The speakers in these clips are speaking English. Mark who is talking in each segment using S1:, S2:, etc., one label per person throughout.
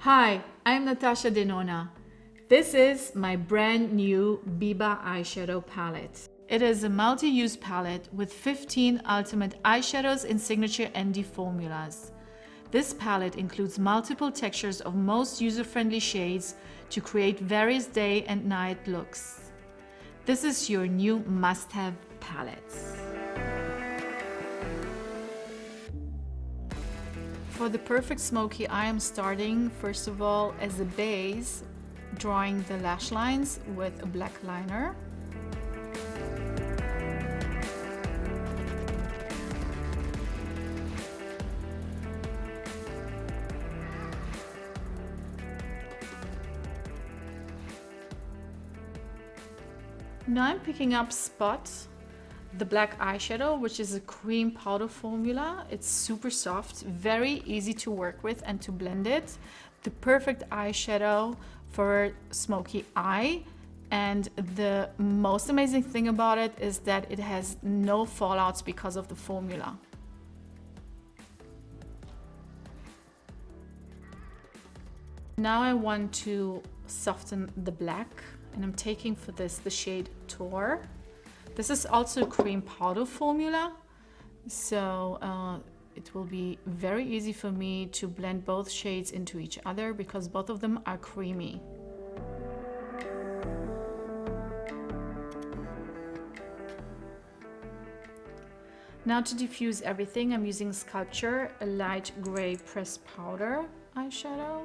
S1: Hi, I'm Natasha Denona. This is my brand new Biba eyeshadow palette. It is a multi-use palette with 15 ultimate eyeshadows in signature ND formulas. This palette includes multiple textures of most user-friendly shades to create various day and night looks. This is your new must-have palette. For the perfect smoky, I am starting first of all as a base, drawing the lash lines with a black liner. Now I'm picking up Spot, the black eyeshadow, which is a cream powder formula. It's super soft, very easy to work with and to blend it. The perfect eyeshadow for smoky eye. And the most amazing thing about it is that it has no fallouts because of the formula. Now I want to soften the black, and I'm taking for this the shade Tor. This is also a cream powder formula, so it will be very easy for me to blend both shades into each other because both of them are creamy. Now to diffuse everything, I'm using Sculpture, a light gray pressed powder eyeshadow,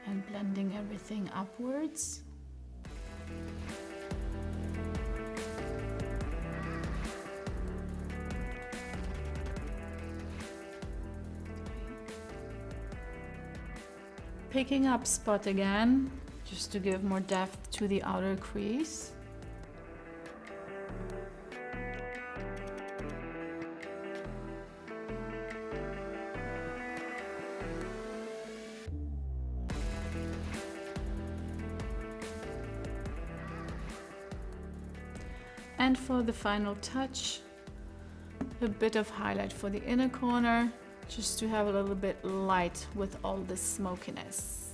S1: and blending everything upwards. Picking up Spot again, just to give more depth to the outer crease. And for the final touch, a bit of highlight for the inner corner, just to have a little bit light with all this smokiness.